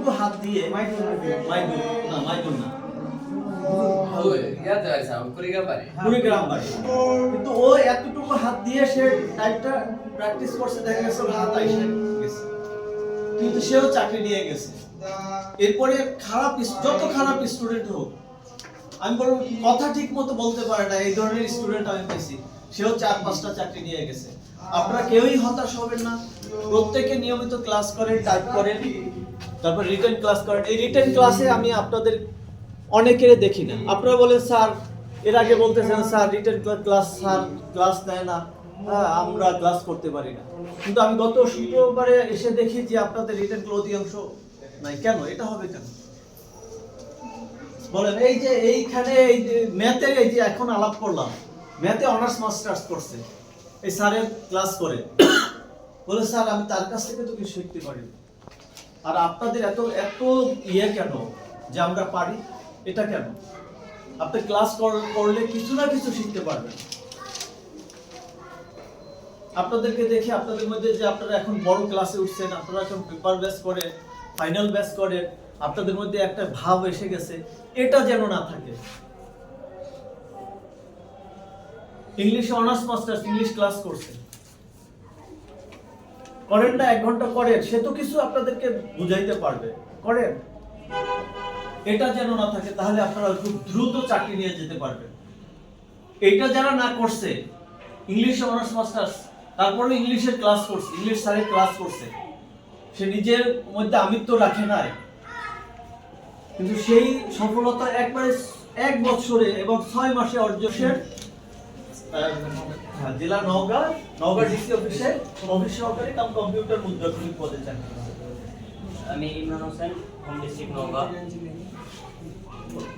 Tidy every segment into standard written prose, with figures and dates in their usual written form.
এতটুকু হাত দিয়ে মাইদুর না কুড়িগ্রাম বাড়ি, কিন্তু ও এতটুকু হাত দিয়ে সে টাইপটা প্র্যাকটিস করছে, দেখা গেছে হাত আইসে গেছে, কিন্তু সেও চাকরি নিয়ে গেছে। এরপরে যত খারাপ স্টুডেন্ট হোক, আমি বলবো কথা ঠিক মতো বলতে পারে না, এই ধরনের স্টুডেন্ট আমি পেয়েছি, সেও 4-5টা চাকরি নিয়ে গেছে। আপনারা কেউই হতাশ হবেন না, প্রত্যেকে নিয়মিত ক্লাস করেন, টাইপ করেন, তারপর রিটেন ক্লাস করেন। এই রিটেন ক্লাসে আমি আপনাদের অনেকের দেখি না, আপনারা বলেন স্যার, এর আগে বলতেছেন sir written class sir class নেয় না, আমরা ক্লাস করতে পারি না, কিন্তু আমি গত শুক্রবারে এসে দেখি যে আপনাদের রিটেন অধিকাংশ নাই। কেন এটা হবে কেন বলেন? এই যে এইখানে এই যে ম্যাথে, এই যে এখন আলাপ করলাম, ম্যাথে অনার্স মাস্টার্স করছে, এই স্যারের ক্লাস করে বলে স্যার আমি তার কাছ থেকে তো কিছু শিখতে পারি। আর আপনাদের এত এত কেন যে আমরা পারি, এটা কেন? আপনি ক্লাস করলে কিছু না কিছু শিখতে পারবেন। আপনাদেরকে দেখি আপনাদের মধ্যে যে আপনারা এখন বড় ক্লাসে উঠছেন, আপনারা এখন পেপার বেস করে, ফাইনাল বেস করে, আপনাদের মধ্যে একটা ভাব এসে গেছে, এটা যেন না থাকে। ইংলিশে অনার্স মাস্টার্স ইংলিশ ক্লাস করছে, করেন না? 1 ঘন্টা করেন, সে তো কিছু আপনাদেরকে বুঝাইতে পারবে, করেন। এটা যেন না থাকে, তাহলে আপনারা খুব দ্রুত চাকরি নিয়ে যেতে পারবেন। এটা যারা না করছে, ইংলিশ অনার্স মাস্টার্স, তারপরে ইংলিশের ক্লাস করছে, ইংলিশ স্যারের ক্লাস করছে, সে নিজের মধ্যে আমিত্ব রাখে নাই, কিন্তু সেই সফলতা একবারে 1 বছরে এবং 6 মাসে অর্জনের জেলা নওগাঁ ডিসি অফিসে অফিস সহকারী কাম কম্পিউটার মুদ্রাক্ষরিক পদে চাকরি। আমি ইমরান হোসেন, হোম ডিস্ট্রিক্ট নওগাঁ।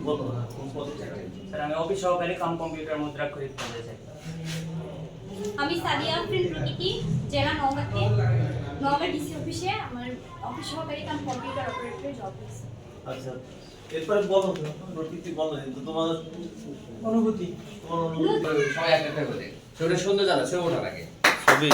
বলো না কোন পদে চাকরি? স্যার আমি অফিস সহকারী কাম কম্পিউটার মুদ্রাক্ষরিক পদে চাকরি। আমি সাদিয়া আফরিন প্রকৃতি, জেলা নওগাঁ ডিসি অফিসে আমার অফিস সহকারী কাম কম্পিউটার অপারেটর জব হয়েছে। আচ্ছা, এরপরে বলো প্রকৃতি, বলো তোমার অনুভূতি। সবাই একটা করে সেটা সুন্দর জানা সে ওঠার আগে ছবি